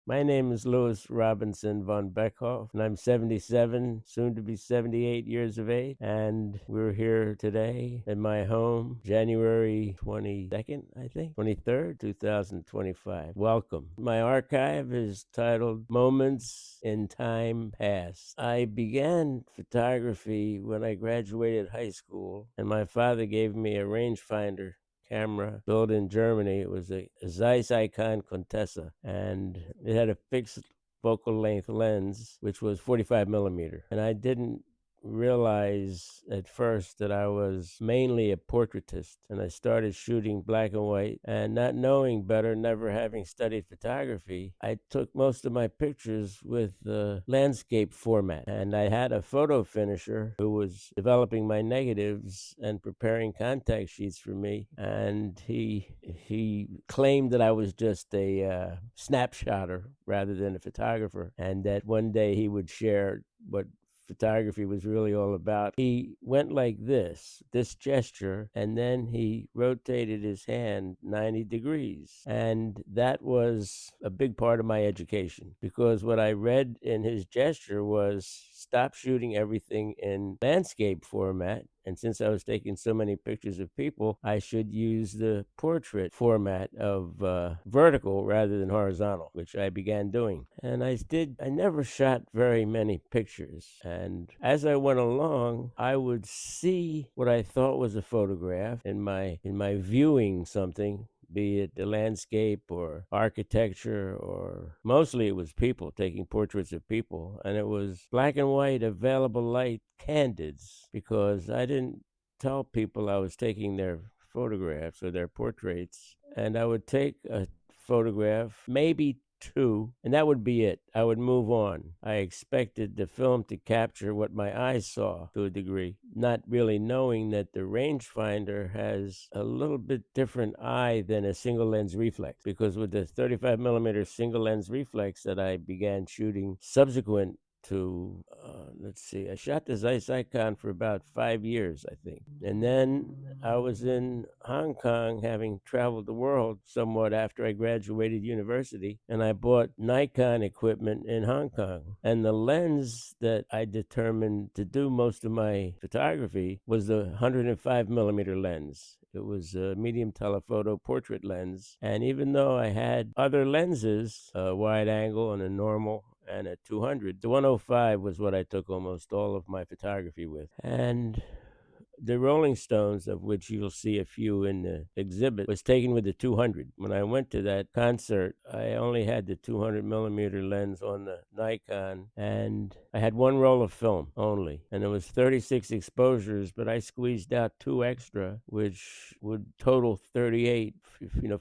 My name is Louis Robinson von Beckhoff, and I'm 77, soon to be 78 years of age. And we're here today in my home, January 22nd, I think, 23rd, 2025. Welcome. My archive is titled Moments in Time Past. I began photography when I graduated high school, and my father gave me a rangefinder camera built in Germany. It was a Zeiss Icon Contessa, and it had a fixed focal length lens, which was 45 millimeter. And I didn't realize at first that I was mainly a portraitist, and I started shooting black and white, and not knowing better, never having studied photography, I took most of my pictures with the landscape format. And I had a photo finisher who was developing my negatives and preparing contact sheets for me, and he claimed that I was just a snapshotter rather than a photographer, and that one day he would share what photography was really all about. He went like this gesture, and then he rotated his hand 90 degrees. And that was a big part of my education, because what I read in his gesture was stop shooting everything in landscape format. And since I was taking so many pictures of people, I should use the portrait format of vertical rather than horizontal, which I began doing. And I never shot very many pictures. And as I went along, I would see what I thought was a photograph in my viewing something, be it the landscape or architecture, or mostly it was people, taking portraits of people. And it was black and white, available light candids, because I didn't tell people I was taking their photographs or their portraits. And I would take a photograph, maybe two, and that would be it. I would move on. I expected the film to capture what my eyes saw to a degree, not really knowing that the rangefinder has a little bit different eye than a single lens reflex. Because with the 35 millimeter single lens reflex that I began shooting subsequent to, let's see, I shot the Zeiss Icon for about 5 years, I think. And then I was in Hong Kong, having traveled the world somewhat after I graduated university, and I bought Nikon equipment in Hong Kong. And the lens that I determined to do most of my photography was the 105 millimeter lens. It was a medium telephoto portrait lens. And even though I had other lenses, a wide angle and a normal and a 200, the 105 was what I took almost all of my photography with. And the Rolling Stones, of which you'll see a few in the exhibit, was taken with the 200. When I went to that concert, I only had the 200 millimeter lens on the Nikon, and I had one roll of film only, and it was 36 exposures, but I squeezed out 2 extra, which would total 38,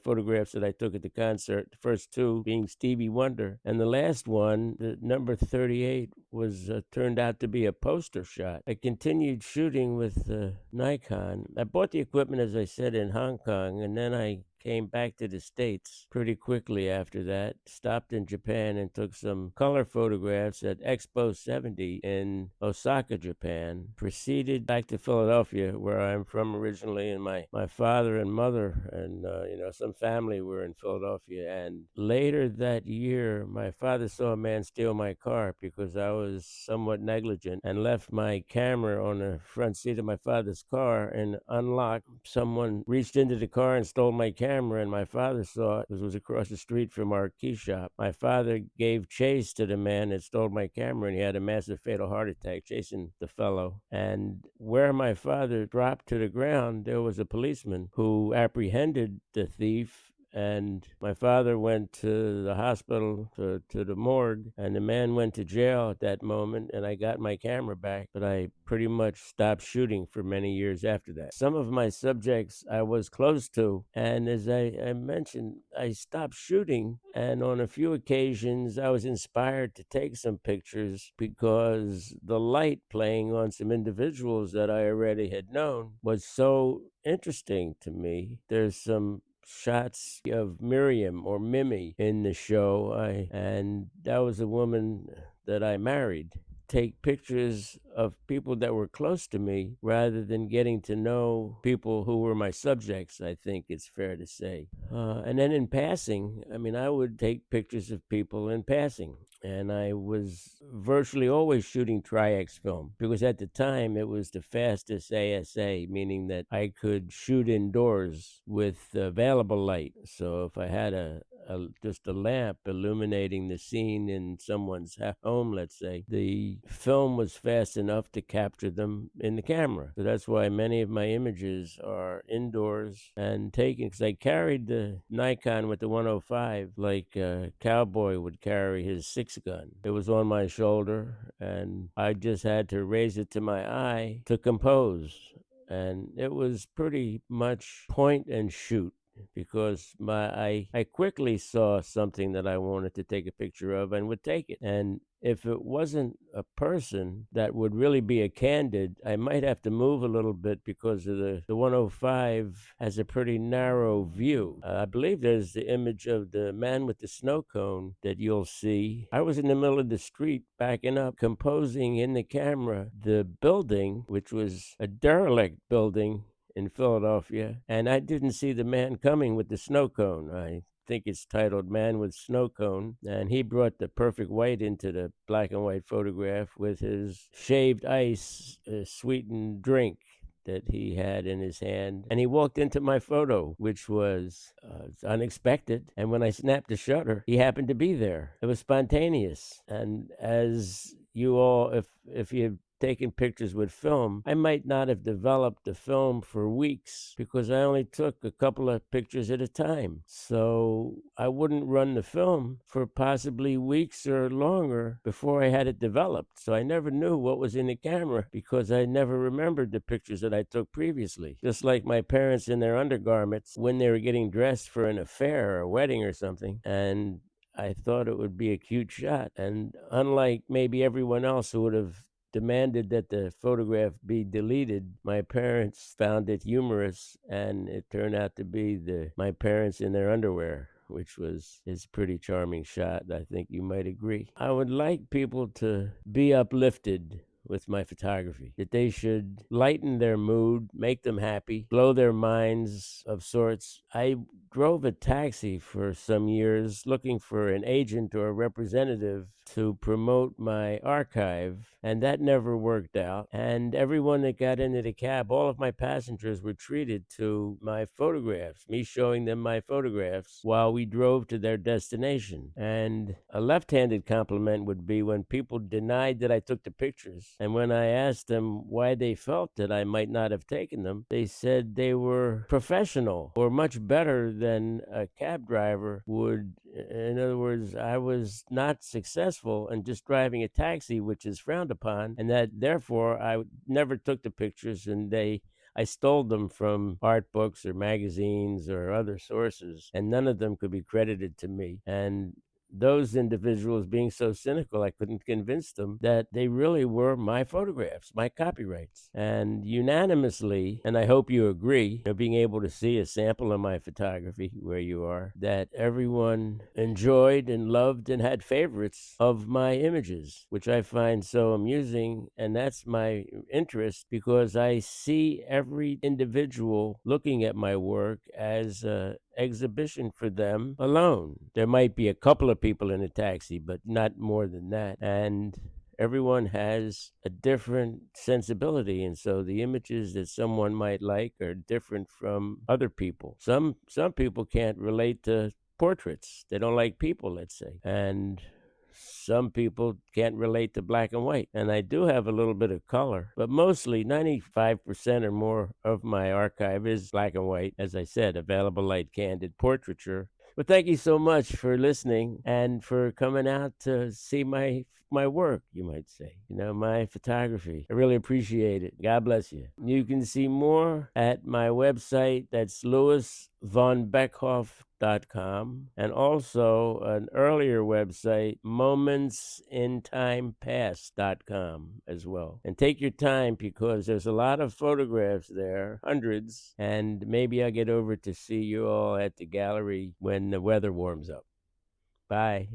photographs that I took at the concert. The first 2 being Stevie Wonder, and the last one, the number 38, was turned out to be a poster shot. I continued shooting with Nikon. I bought the equipment, as I said, in Hong Kong, and then I came back to the States pretty quickly after that, stopped in Japan and took some color photographs at Expo 70 in Osaka, Japan, proceeded back to Philadelphia, where I'm from originally, and my father and mother and, some family were in Philadelphia. And later that year, my father saw a man steal my car because I was somewhat negligent and left my camera on the front seat of my father's car and unlocked. Someone reached into the car and stole my camera, and my father saw it. It was across the street from our key shop. My father gave chase to the man that stole my camera, and he had a massive fatal heart attack chasing the fellow. And where my father dropped to the ground, there was a policeman who apprehended the thief, and my father went to the hospital, to the morgue, and the man went to jail at that moment, and I got my camera back, but I pretty much stopped shooting for many years after that. Some of my subjects I was close to, and as I mentioned, I stopped shooting, and on a few occasions I was inspired to take some pictures because the light playing on some individuals that I already had known was so interesting to me. There's some shots of Miriam or Mimi in the show, and that was a woman that I married. take pictures of people that were close to me rather than getting to know people who were my subjects, I think it's fair to say. And then in passing, I mean, I would take pictures of people in passing. And I was virtually always shooting Tri-X film because at the time it was the fastest ASA, meaning that I could shoot indoors with available light. So if I had just a lamp illuminating the scene in someone's home, let's say, the film was fast enough to capture them in the camera. So that's why many of my images are indoors and taken, because I carried the Nikon with the 105 like a cowboy would carry his 6-gun. It was on my shoulder, and I just had to raise it to my eye to compose. And it was pretty much point and shoot because I quickly saw something that I wanted to take a picture of and would take it. And if it wasn't a person that would really be a candid, I might have to move a little bit because of the 105 has a pretty narrow view. I believe there's the image of the man with the snow cone that you'll see. I was in the middle of the street backing up, composing in the camera the building, which was a derelict building in Philadelphia, and I didn't see the man coming with the snow cone. I think it's titled Man with Snow Cone, and he brought the perfect white into the black and white photograph with his shaved ice sweetened drink that he had in his hand. And he walked into my photo, which was unexpected. And when I snapped the shutter, he happened to be there. It was spontaneous. And as you all, if you've taken pictures with film, I might not have developed the film for weeks because I only took a couple of pictures at a time. So I wouldn't run the film for possibly weeks or longer before I had it developed. So I never knew what was in the camera because I never remembered the pictures that I took previously. Just like my parents in their undergarments when they were getting dressed for an affair or a wedding or something. And I thought it would be a cute shot. And unlike maybe everyone else who would have demanded that the photograph be deleted, my parents found it humorous, and it turned out to be my parents in their underwear, which is pretty charming shot. I think you might agree. I would like people to be uplifted with my photography, that they should lighten their mood, make them happy, blow their minds of sorts. I drove a taxi for some years looking for an agent or a representative to promote my archive, and that never worked out. And everyone that got into the cab, all of my passengers were treated to my photographs, me showing them my photographs while we drove to their destination. And a left-handed compliment would be when people denied that I took the pictures. And when I asked them why they felt that I might not have taken them, they said they were professional or much better than a cab driver would. In other words, I was not successful in just driving a taxi, which is frowned upon, and that therefore I never took the pictures, and I stole them from art books or magazines or other sources, and none of them could be credited to me. And those individuals, being so cynical, I couldn't convince them that they really were my photographs, my copyrights. And unanimously, and I hope you agree, being able to see a sample of my photography where you are, that everyone enjoyed and loved and had favorites of my images, which I find so amusing. And that's my interest because I see every individual looking at my work as a exhibition for them alone. There might be a couple of people in a taxi, but not more than that. And everyone has a different sensibility, and so the images that someone might like are different from other people. Some people can't relate to portraits. They don't like people, let's say. And some people can't relate to black and white. And I do have a little bit of color, but mostly 95% or more of my archive is black and white. As I said, available light candid portraiture. But thank you so much for listening and for coming out to see my work, you might say, my photography. I really appreciate it. God bless you. You can see more at my website. That's lewisvonbeckhoff.com, and also an earlier website, momentsinttimepast.com as well. And take your time because there's a lot of photographs there, hundreds, and maybe I'll get over to see you all at the gallery when the weather warms up. Bye.